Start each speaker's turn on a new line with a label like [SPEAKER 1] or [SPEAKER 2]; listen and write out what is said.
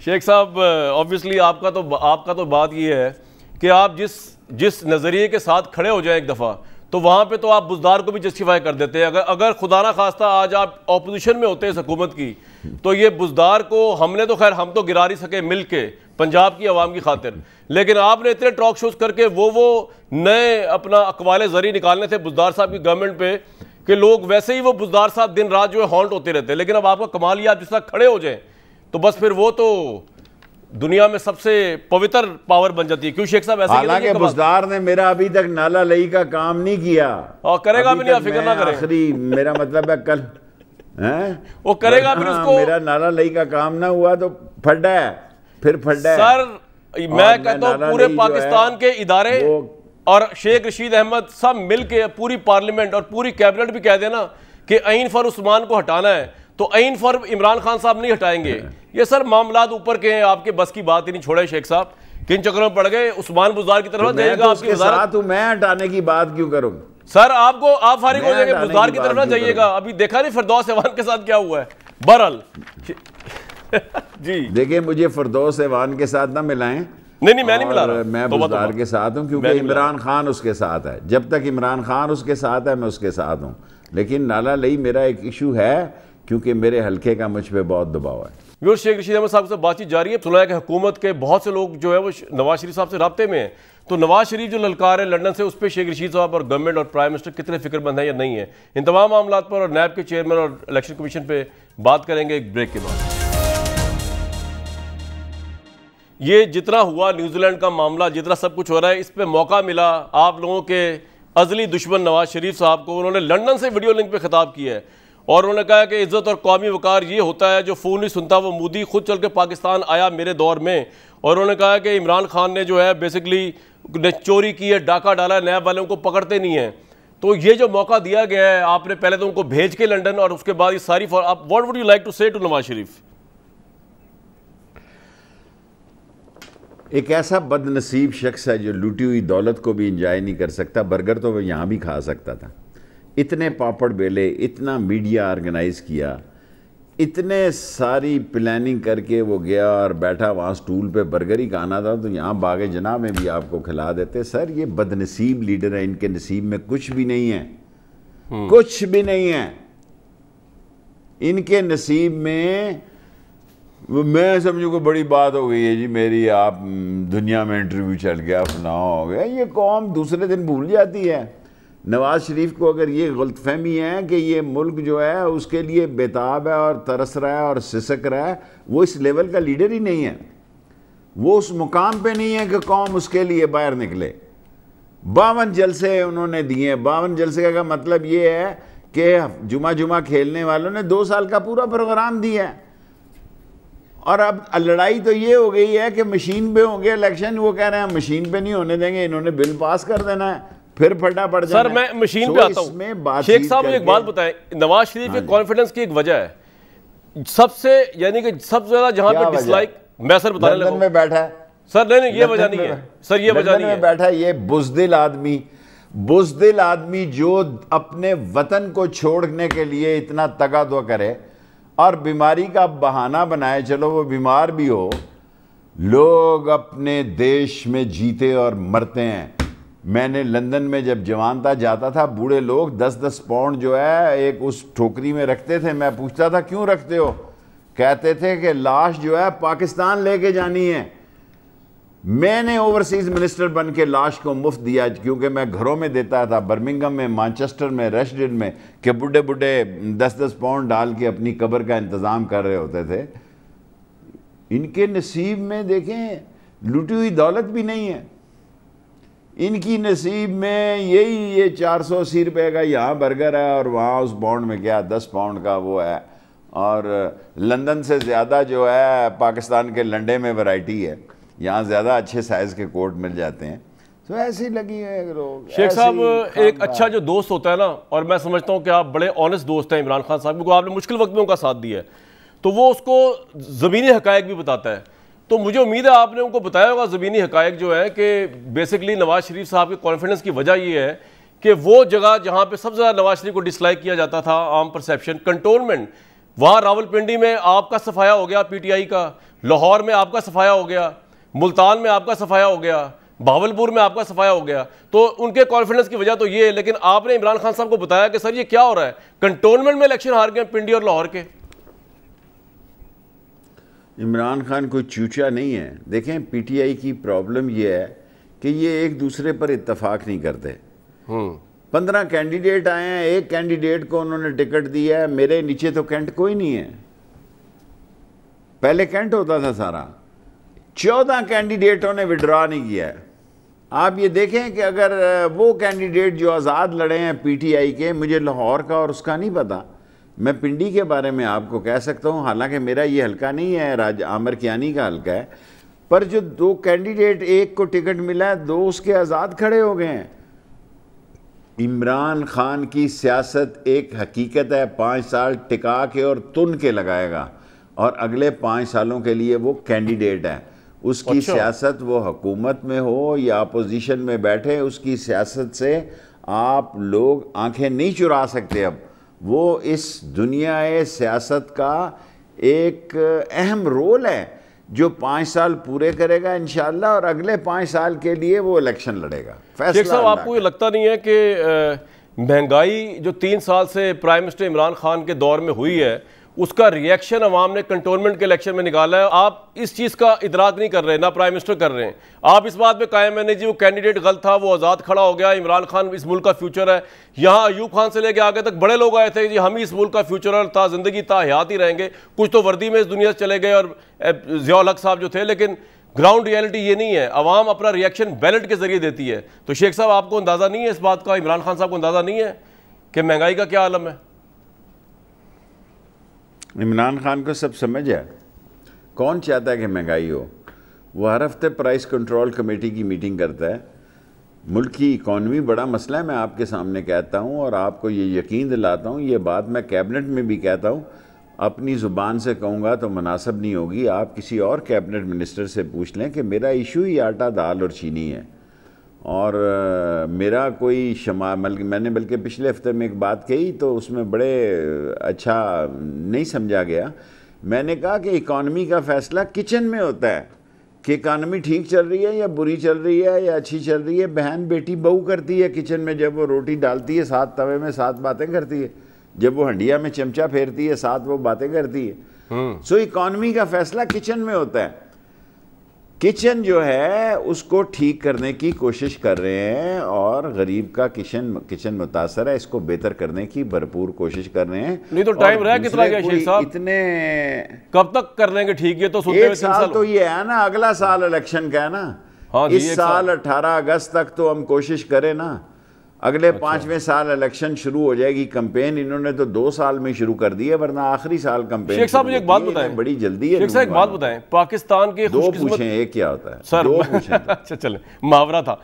[SPEAKER 1] شیخ صاحب آبویسلی آپ کا تو بات یہ ہے کہ آپ جس نظریے کے ساتھ کھڑے ہو جائیں ایک دفعہ تو وہاں پہ تو آپ بزدار کو بھی جسٹیفائی کر دیتے ہیں. اگر خدا نہ خواستہ آج آپ اپوزیشن میں ہوتے ہیں اس حکومت کی تو یہ بزدار کو ہم نے تو خیر ہم تو گرا نہیں سکے مل کے پنجاب کی عوام کی خاطر, لیکن آپ نے اتنے ٹاک شوز کر کے وہ نئے اپنا اقوال زرعی نکالنے تھے بزدار صاحب کی گورنمنٹ پہ کہ لوگ ویسے ہی وہ بزدار صاحب دن رات جو ہے ہانٹ ہوتے رہتے ہیں. لیکن اب آپ کا کمال یہ آپ جس طرح کھڑے ہو جائیں تو بس پھر وہ تو دنیا میں سب سے پوتر پاور بن جاتی ہے. کیوں شیخ صاحب ایسے
[SPEAKER 2] حالانکہ بزدار نے میرا ابھی تک نالا لئی کا کام نہیں کیا
[SPEAKER 1] اور کرے گا بھی نہیں, آپ فکر نہ کریں.
[SPEAKER 2] آخری میرا مطلب ہے کل
[SPEAKER 1] وہ کرے گا پھر اس کو
[SPEAKER 2] میرا نالا لئی کا کام نہ ہوا تو پھڈا ہے پھر پھڈا ہے.
[SPEAKER 1] سر میں کہتا ہوں پورے پاکستان کے ادارے اور شیخ رشید احمد سب مل کے پوری پارلیمنٹ اور پوری کیبنٹ بھی کہہ دینا کہ عین فار عثمان کو ہٹانا ہے تو عین فار عمران خان صاحب نہیں ہٹائیں گے. یہ سر معاملات اوپر کے ہیں, آپ کے بس کی بات ہی نہیں. چھوڑے شیخ صاحب کن چکروں میں پڑ گئے, عثمان بزدار کی طرف جائیے گا. آپ کی وزارت
[SPEAKER 2] میں ہٹانے کی بات کیوں کروں
[SPEAKER 1] سر, آپ فارغ ہو جائیں گے بزدار کی طرف نہ جائیے گا. ابھی دیکھا نہیں فردوس ایوان کے ساتھ کیا ہوا ہے. بہرحال جی
[SPEAKER 2] دیکھیں مجھے فردوس ایوان کے ساتھ نہ ملائیں.
[SPEAKER 1] نہیں میں نہیں ملا رہا,
[SPEAKER 2] میں بزدار کے ساتھ ہوں کیونکہ عمران خان اس کے ساتھ ہے. جب تک عمران خان اس کے ساتھ ہے میں اس کے ساتھ ہوں. لیکن نالا لئی میرا ایک ایشو ہے کیونکہ میرے حلقے کا مجھ پہ بہت دباؤ ہے.
[SPEAKER 1] شیخ رشید احمد صاحب سے بات چیت جاری ہے. سنا ہے کہ حکومت کے بہت سے لوگ جو ہے وہ نواز شریف صاحب سے رابطے میں ہیں, تو نواز شریف جو للکار ہے لندن سے اس پہ شیخ رشید صاحب اور گورنمنٹ اور پرائم منسٹر کتنے فکر مند ہیں یا نہیں ہے. ان تمام معاملات پر اور نیب کے چیئرمین اور الیکشن کمیشن پہ بات کریں گے ایک بریک کے بعد. یہ جتنا ہوا نیوزی لینڈ کا معاملہ, جتنا سب کچھ ہو رہا ہے, اس پہ موقع ملا آپ لوگوں کے ازلی دشمن نواز شریف صاحب کو. انہوں نے لندن سے ویڈیو لنک پہ خطاب کیا ہے اور انہوں نے کہا کہ عزت اور قومی وقار یہ ہوتا ہے جو فون نہیں سنتا وہ مودی خود چل کے پاکستان آیا میرے دور میں. اور انہوں نے کہا کہ عمران خان نے جو ہے بیسکلی چوری کی ہے, ڈاکہ ڈالا ہے, نیب والوں کو پکڑتے نہیں ہیں. تو یہ جو موقع دیا گیا ہے آپ نے پہلے تو ان کو بھیج کے لندن اور اس کے بعد یہ ساری what would you like to say to Nawaz Sharif?
[SPEAKER 2] ایک ایسا بد نصیب شخص ہے جو لوٹی ہوئی دولت کو بھی انجوائے نہیں کر سکتا. برگر تو وہ یہاں بھی کھا سکتا تھا. اتنے پاپڑ بیلے, اتنا میڈیا آرگنائز کیا, اتنے ساری پلاننگ کر کے وہ گیا اور بیٹھا وہاں سٹول پہ. برگر ہی کھانا تھا تو یہاں باغ جناح میں بھی آپ کو کھلا دیتے. سر یہ بد نصیب لیڈر ہیں, ان کے نصیب میں کچھ بھی نہیں ہے, کچھ بھی نہیں ہے ان کے نصیب میں. میں سمجھو کہ بڑی بات ہو گئی ہے جی میری, آپ دنیا میں انٹرویو چل گیا, فلاں ہو گیا. یہ قوم دوسرے دن بھول جاتی ہے. نواز شریف کو اگر یہ غلط فہمی ہے کہ یہ ملک جو ہے اس کے لیے بیتاب ہے اور ترس رہا ہے اور سسک رہا ہے, وہ اس لیول کا لیڈر ہی نہیں ہے. وہ اس مقام پہ نہیں ہے کہ قوم اس کے لیے باہر نکلے. 52 جلسے انہوں نے دیے. 52 جلسے کا مطلب یہ ہے کہ جمعہ کھیلنے والوں نے 2 سال کا پورا پروگرام دیا ہے. اور اب لڑائی تو یہ ہو گئی ہے کہ مشین پہ ہوں گے الیکشن. وہ کہہ رہے ہیں مشین پہ نہیں ہونے دیں گے, انہوں نے بل پاس کر دینا ہے, پھر پھٹا پڑ جانا ہے.
[SPEAKER 1] سر میں مشین پہ آتا ہوں. شیخ صاحب ایک بات بتائیں, نواز شریف کے کانفیڈنس کی ایک وجہ ہے سب سے, یعنی کہ سب سے زیادہ جہاں پہ ڈس لائک, میں سر بتانے لگا
[SPEAKER 2] لندن میں بیٹھا ہے.
[SPEAKER 1] سر نہیں یہ وجہ نہیں ہے سر, یہ وجہ نہیں ہے.
[SPEAKER 2] بیٹھا ہے یہ بزدل آدمی جو اپنے وطن کو چھوڑنے کے لیے اتنا تگا کرے اور بیماری کا بہانہ بنائے. چلو وہ بیمار بھی ہو, لوگ اپنے دیش میں جیتے اور مرتے ہیں. میں نے لندن میں جب جوان تھا جاتا تھا, بوڑھے لوگ 10-10 پاؤنڈ جو ہے ایک اس ٹھوکری میں رکھتے تھے. میں پوچھتا تھا کیوں رکھتے ہو؟ کہتے تھے کہ لاش جو ہے پاکستان لے کے جانی ہے. میں نے اوورسیز منسٹر بن کے لاش کو مفت دیا کیونکہ میں گھروں میں دیتا تھا, برمنگم میں, مانچسٹر میں, ریشڈن میں, کہ بڈھے 10-10 پاؤنڈ ڈال کے اپنی قبر کا انتظام کر رہے ہوتے تھے. ان کے نصیب میں دیکھیں لوٹی ہوئی دولت بھی نہیں ہے. ان کی نصیب میں یہ 480 روپے کا یہاں برگر ہے اور وہاں اس پاؤنڈ میں کیا 10 پاؤنڈ کا وہ ہے. اور لندن سے زیادہ جو ہے پاکستان کے لنڈے میں ورائٹی ہے. یہاں زیادہ اچھے سائز کے کوٹ مل جاتے ہیں. تو ایسی لگی ہے لوگ.
[SPEAKER 1] شیخ صاحب ایک اچھا جو دوست ہوتا ہے نا, اور میں سمجھتا ہوں کہ آپ بڑے آنیسٹ دوست ہیں عمران خان صاحب, کیونکہ آپ نے مشکل وقت میں ان کا ساتھ دیا ہے, تو وہ اس کو زمینی حقائق بھی بتاتا ہے. تو مجھے امید ہے آپ نے ان کو بتایا ہوگا زمینی حقائق جو ہے کہ بیسکلی نواز شریف صاحب کے کانفیڈنس کی وجہ یہ ہے کہ وہ جگہ جہاں پہ سب سے زیادہ نواز شریف کو ڈس لائک کیا جاتا تھا, عام پرسیپشن, کنٹونمنٹ, وہاں راولپنڈی میں آپ کا صفایا ہو گیا پی ٹی آئی کا, لاہور میں آپ کا صفایا ہو گیا, ملتان میں آپ کا صفایا ہو گیا, بھاولپور میں آپ کا صفایا ہو گیا. تو ان کے کانفیڈنس کی وجہ تو یہ ہے. لیکن آپ نے عمران خان صاحب کو بتایا کہ سر یہ کیا ہو رہا ہے, کنٹونمنٹ میں الیکشن ہار گئے پنڈی اور لاہور کے.
[SPEAKER 2] عمران خان کوئی چوچا نہیں ہے. دیکھیں پی ٹی آئی کی پرابلم یہ ہے کہ یہ ایک دوسرے پر اتفاق نہیں کرتے. 15 کینڈیڈیٹ آئے ہیں, ایک کینڈیڈیٹ کو انہوں نے ٹکٹ دیا ہے, میرے نیچے تو کینٹ کوئی نہیں ہے. پہلے کینٹ ہوتا تھا سارا, 14 کینڈیڈیٹوں نے وڈرا نہیں کیا ہے. آپ یہ دیکھیں کہ اگر وہ کینڈیڈیٹ جو آزاد لڑے ہیں پی ٹی آئی کے, مجھے لاہور کا اور اس کا نہیں پتا, میں پنڈی کے بارے میں آپ کو کہہ سکتا ہوں, حالانکہ میرا یہ حلقہ نہیں ہے, عامر کیانی کا حلقہ ہے, پر جو 2 کینڈیڈیٹ, ایک کو ٹکٹ ملا ہے, 2 اس کے آزاد کھڑے ہو گئے ہیں. عمران خان کی سیاست ایک حقیقت ہے, 5 سال ٹکا کے اور تن کے لگائے گا, اور اگلے 5 سالوں کے لیے وہ کینڈیڈیٹ ہے. اس کی سیاست وہ حکومت میں ہو یا اپوزیشن میں بیٹھے, اس کی سیاست سے آپ لوگ آنکھیں نہیں چرا سکتے. اب وہ اس دنیا سیاست کا ایک اہم رول ہے جو 5 سال پورے کرے گا انشاءاللہ, اور اگلے 5 سال کے لیے وہ الیکشن لڑے گا.
[SPEAKER 1] شیخ صاحب آپ کو یہ لگتا نہیں ہے کہ مہنگائی جو 3 سال سے پرائم منسٹر عمران خان کے دور میں ہوئی ہے, اس کا ریئیکشن عوام نے کنٹونمنٹ کے الیکشن میں نکالا ہے؟ آپ اس چیز کا ادراک نہیں کر رہے, نہ پرائم منسٹر کر رہے ہیں. آپ اس بات پہ قائم ہیں جی وہ کینڈیڈیٹ غلط تھا, وہ آزاد کھڑا ہو گیا, عمران خان اس ملک کا فیوچر ہے. یہاں ایوب خان سے لے کے آگے تک بڑے لوگ آئے تھے جی ہم ہی اس ملک کا فیوچر اور تا زندگی تا حیات ہی رہیں گے. کچھ تو وردی میں اس دنیا سے چلے گئے, اور ضیاء الحق صاحب جو تھے, لیکن گراؤنڈ ریئلٹی یہ نہیں ہے. عوام اپنا ریئیکشن بیلٹ کے ذریعے دیتی ہے. تو شیخ صاحب آپ کو اندازہ نہیں ہے اس بات کا, عمران خان صاحب کو اندازہ نہیں ہے کہ مہنگائی کا کیا عالم ہے؟
[SPEAKER 2] عمران خان کو سب سمجھ ہے. کون چاہتا ہے کہ مہنگائی ہو؟ وہ ہر ہفتے پرائس کنٹرول کمیٹی کی میٹنگ کرتا ہے. ملک کی اکانومی بڑا مسئلہ ہے, میں آپ کے سامنے کہتا ہوں, اور آپ کو یہ یقین دلاتا ہوں, یہ بات میں کیبنٹ میں بھی کہتا ہوں, اپنی زبان سے کہوں گا تو مناسب نہیں ہوگی. آپ کسی اور کیبنٹ منسٹر سے پوچھ لیں کہ میرا ایشو ہی آٹا, دال اور چینی ہے, اور میرا کوئی میں نے بلکہ پچھلے ہفتے میں ایک بات کہی تو اس میں بڑے اچھا نہیں سمجھا گیا. میں نے کہا کہ اکانومی کا فیصلہ کچن میں ہوتا ہے, کہ اکانومی ٹھیک چل رہی ہے یا بری چل رہی ہے یا اچھی چل رہی ہے. بہن بیٹی بہو کرتی ہے کچن میں, جب وہ روٹی ڈالتی ہے 7 توے میں 7 باتیں کرتی ہے, جب وہ ہنڈیا میں چمچہ پھیرتی ہے 7 وہ باتیں کرتی ہے. سو اکانومی کا فیصلہ کچن میں ہوتا ہے. کچن جو ہے اس کو ٹھیک کرنے کی کوشش کر رہے ہیں, اور غریب کا کچن متاثر ہے, اس کو بہتر کرنے کی بھرپور کوشش کر رہے ہیں.
[SPEAKER 1] نہیں تو ٹائم رہ کتنا گیا شیخ صاحب؟
[SPEAKER 2] اتنے
[SPEAKER 1] کب تک کر لیں گے ٹھیک؟ یہ تو
[SPEAKER 2] ایک سال تو یہ ہے نا, اگلا سال الیکشن کا ہے نا. اس سال 18 اگست تک تو ہم کوشش کریں نا. اگلے 5ویں سال الیکشن شروع ہو جائے گی کمپین. انہوں نے تو 2 سال میں شروو کر دی ہے, ورنہ آخری سال کمپین.
[SPEAKER 1] شیخ صاحب مجھے ایک بات بتائیں,
[SPEAKER 2] بڑی جلدی ہے.
[SPEAKER 1] شیخ صاحب ایک بات بتائیں, پاکستان کے
[SPEAKER 2] 2 پوچھیں, ایک کیا ہوتا ہے؟
[SPEAKER 1] سر
[SPEAKER 2] 2 پوچھیں.
[SPEAKER 1] اچھا چلیں, محاورہ تھا.